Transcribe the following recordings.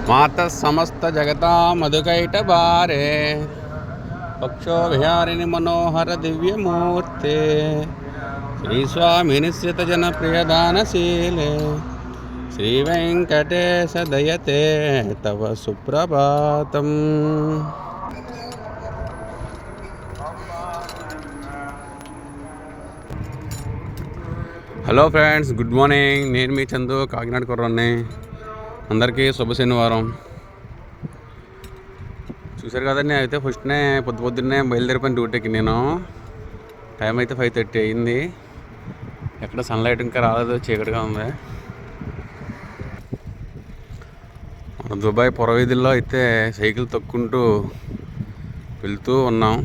मातः समस्त जगता मधुकैटभारे पक्षो विहारिणि मनोहर दिव्यमूर्ते श्रीस्वामिनि श्रितजनप्रियदानशीले श्रीवेङ्कटेश दयते तव सुप्रभातम्। Hello friends, good morning. నేను మీ చందు, కాకినాడ కుర్రాన్ని. అందరికీ శుభ శనివారం. చూశారు కదండి, అయితే ఫస్ట్నే పొద్దున్నే బయలుదేరిపోయిన డ్యూటీకి. నేను టైం అయితే 5:30 అయింది. ఎక్కడ సన్లైట్ ఇంకా రాలేదు, చీకటిగా ఉంది. మన దుబాయ్ పొరవీధుల్లో అయితే సైకిల్ తొక్కుంటూ వెళ్తూ ఉన్నాం.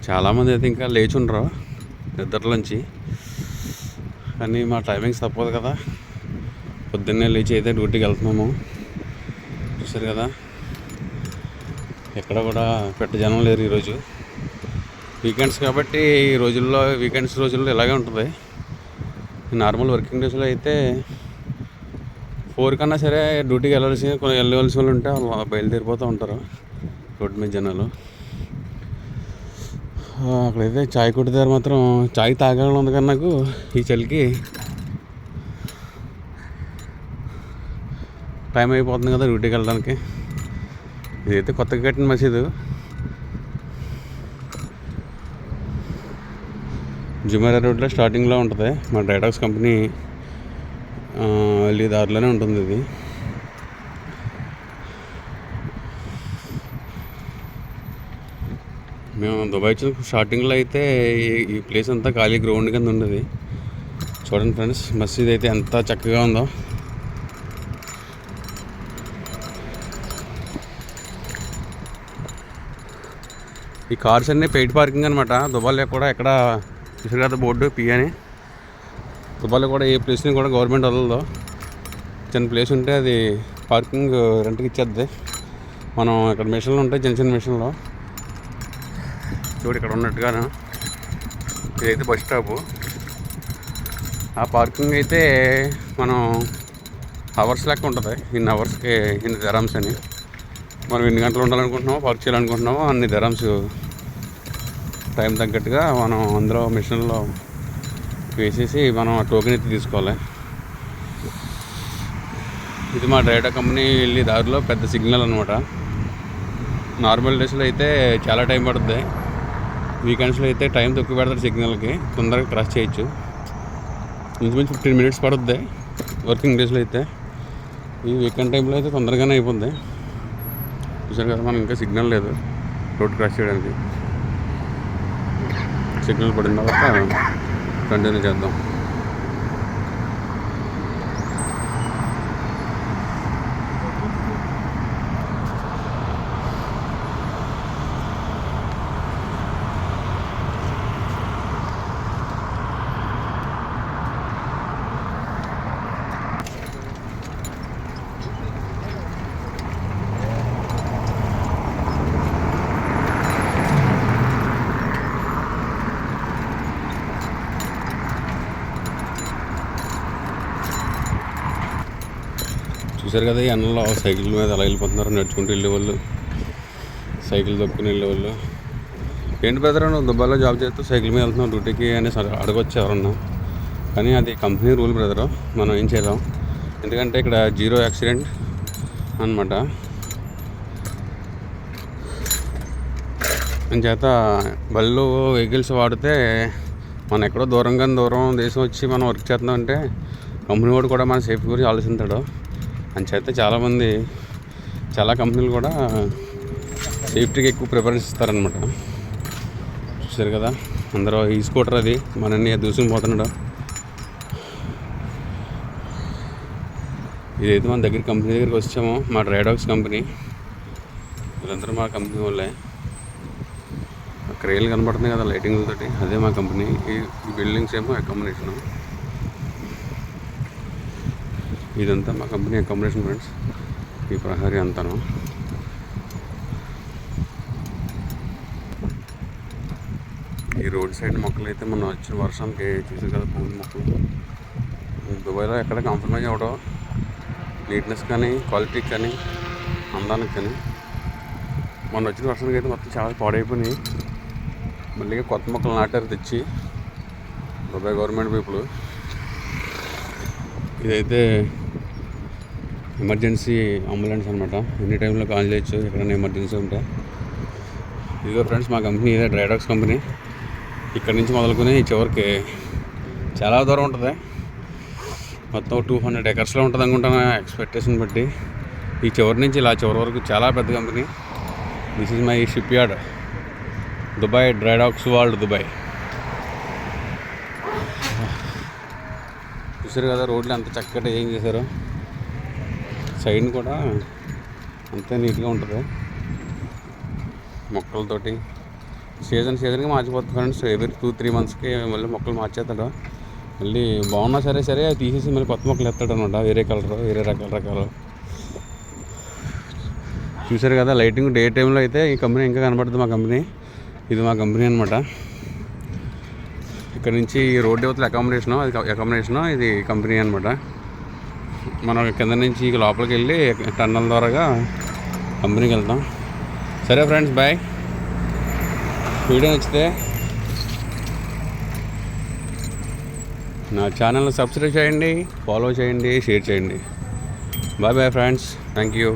చాలామంది అయితే ఇంకా లేచి ఉండరు నిద్రలోంచి, కానీ మా టైమింగ్స్ తప్పదు కదా. పొద్దున్నే లేచి అయితే డ్యూటీకి వెళ్తున్నాము. చూసారు కదా, ఎక్కడ కూడా పెట్ట జనం లేరు ఈరోజు. వీకెండ్స్ కాబట్టి ఈ రోజుల్లో, వీకెండ్స్ రోజుల్లో ఇలాగే ఉంటుంది. నార్మల్ వర్కింగ్ డేస్లో అయితే 4 కన్నా సరే డ్యూటీకి వెళ్ళవలసిన వాళ్ళు ఉంటే వాళ్ళు బయలుదేరిపోతూ ఉంటారు రోడ్డు మీద జనాలు. అక్కడైతే చాయ్ కొట్టు దగ్గర మాత్రం చాయ్ తాగాలని ఉంది, కానీ నాకు ఈ చలికి టైం అయిపోతుంది కదా డ్యూటీకి వెళ్ళడానికి. ఇదైతే కొత్తగా కట్టిన మసీదు. జుమేరా రోడ్లో స్టార్టింగ్లో ఉంటుంది. మా డ్రైడాక్స్ కంపెనీ వెళ్ళి దారిలోనే ఉంటుంది ఇది. మేము దుబాయ్ వచ్చిన స్టార్టింగ్లో అయితే ఈ ప్లేస్ అంతా ఖాళీ గ్రౌండ్ కింద ఉండేది. చూడండి ఫ్రెండ్స్, మసీద్ అయితే ఎంత చక్కగా ఉందో. ఈ కార్స్ అన్నీ పెయిడ్ పార్కింగ్ అనమాట. దుబాయ్లో కూడా ఎక్కడ చూసారు కదా బోర్డు పి అని. దుబాయ్లో కూడా ఏ ప్లేస్ని కూడా గవర్నమెంట్ వదలదు. చిన్న ప్లేస్ ఉంటే అది పార్కింగ్ రెంట్కి ఇచ్చేద్ది. మనం ఇక్కడ మిషన్లు ఉంటాయి, చిన్న చిన్న మిషన్లో. చూడు ఇక్కడ ఉన్నట్టుగాను ఇదైతే బస్ స్టాపు. ఆ పార్కింగ్ అయితే మనం అవర్స్ లెక్క ఉంటుంది. ఇన్ని అవర్స్కి ఇన్ని దరామ్స్ అని. మనం ఎన్ని గంటలు ఉండాలనుకుంటున్నామో, పార్క్ చేయాలనుకుంటున్నామో అన్ని దరామ్స్ టైం తగ్గట్టుగా మనం అందులో మిషన్లో వేసేసి మనం ఆ టోకెన్ అయితే తీసుకోవాలి. ఇది మా డ్రైడా కంపెనీ వెళ్ళి దారిలో పెద్ద సిగ్నల్ అనమాట. నార్మల్ డేస్లో అయితే చాలా టైం పడుతుంది. వీకెండ్స్లో అయితే టైం తక్కువ పెడతారు సిగ్నల్కి, తొందరగా క్రాస్ చేయొచ్చు. ఇంచుమించు 15 మినిట్స్ పడుతుంది వర్కింగ్ డేస్లో అయితే. ఈ వీకెండ్ టైంలో అయితే తొందరగానే అయిపోద్ది. చూసారు కదా, మనం ఇంకా సిగ్నల్ లేదు రోడ్ క్రాస్ చేయడానికి. సిగ్నల్ పడిన తర్వాత కంటిన్యూ చేద్దాం. చూసారు కదా, ఈ అన్నంలో సైకిల్ మీద అలా వెళ్ళిపోతున్నారు, నడుచుకుంటూ వెళ్ళేవాళ్ళు, సైకిల్ తొక్కుని వెళ్ళేవాళ్ళు. ఏంటి బ్రదర్, నువ్వు దుబాయ్లో జాబ్ చేస్తూ సైకిల్ మీద వెళ్తున్నావు డ్యూటీకి అని అడగొచ్చు ఎవరన్నా. కానీ అది కంపెనీ రూల్ బ్రదరు, మనం ఏం చేయలేం. ఎందుకంటే ఇక్కడ 0 యాక్సిడెంట్ అనమాట. అంచేత బళ్ళు వెహికల్స్ వాడితే మనం ఎక్కడో దూరం దేశం వచ్చి మనం వర్క్ చేస్తున్నామంటే కంపెనీ వాడు కూడా మన సేఫ్టీ గురించి ఆలోచిస్తాడు. అంచేత చాలా కంపెనీలు కూడా సేఫ్టీకి ఎక్కువ ప్రిఫరెన్స్ ఇస్తారనమాట. చూసారు కదా, అందరూ ఈ స్కూటర్ అది మనల్ని దూసుకుపోతున్నాడు. ఇదైతే మన కంపెనీ దగ్గరికి వచ్చాము, మా డ్రైడాక్స్ కంపెనీ. వీళ్ళందరూ మా కంపెనీ వాళ్ళే. క్రేలు కనబడుతుంది కదా లైటింగ్లతోటి, అదే మా కంపెనీ. ఈ బిల్డింగ్స్ ఏమో అకామిడేషన్. ఇదంతా మా కంపెనీ అకామిడేషన్ ఫ్రెండ్స్. ఈ ప్రహరీ అంతాను. ఈ రోడ్ సైడ్ మొక్కలు అయితే మనం వచ్చిన వర్షానికి చూసారు కదా, పూల మొక్కలు దుబాయ్లో ఎక్కడ కాంప్రమైజ్ అవ్వడం, నీట్నెస్ కానీ, క్వాలిటీ కానీ, అందానికి కానీ. మొన్న వచ్చిన వర్షానికి అయితే మొత్తం చాలా పాడైపోయినాయి. మళ్ళీ కొత్త మొక్కలు నాటారు తెచ్చి దుబాయ్ గవర్నమెంట్ పీపుల్. ఇదైతే ఎమర్జెన్సీ అంబులెన్స్ అనమాట. ఎన్ని టైంలో కాల్ చేయొచ్చు ఎక్కడైనా ఎమర్జెన్సీ ఉంటే. ఇదిగో ఫ్రెండ్స్, మా కంపెనీ ఇదే డ్రైడాక్స్ కంపెనీ. ఇక్కడ నుంచి మొదలుకొని చివరికి చాలా దూరం ఉంటుంది. మొత్తం 200 ఎకర్స్లో ఉంటుంది అనుకుంటాను ఎక్స్పెక్టేషన్ బట్టి. ఈ చివరి నుంచి ఇలా చివరి వరకు చాలా పెద్ద company. This is my shipyard, Dubai Drydocks World Dubai. చూసారు కదా రోడ్లు ఎంత చక్కగా ఏం చేశారు. సైడ్ కూడా అంతే నీట్గా ఉంటుంది మొక్కలతోటి. సీజన్గా మార్చిపోతుంది ఫ్రెండ్స్. ఎవ్రీ 2-3 మంత్స్కి మళ్ళీ మొక్కలు మార్చేస్తాడు. మళ్ళీ బాగున్నా సరే అవి తీసేసి మళ్ళీ కొత్త మొక్కలు ఎత్తాడు అనమాట. వేరే కలర్, వేరే రకాలు. చూసారు కదా లైటింగ్ డే టైంలో అయితే ఈ కంపెనీ ఇంకా కనబడుతుంది. మా కంపెనీ ఇది మా కంపెనీ అనమాట. ఇక్కడ నుంచి రోడ్డు అవతల అకామిడేషను ఇది కంపెనీ అనమాట. మనం కింద నుంచి లోపలికి వెళ్ళి టన్నల్ ద్వారాగా కంపెనీకి వెళ్తాం. సరే ఫ్రెండ్స్, బాయ్. వీడియో నచ్చితే నా ఛానల్ని సబ్స్క్రైబ్ చేయండి, ఫాలో చేయండి, షేర్ చేయండి. Bye friends, thank you.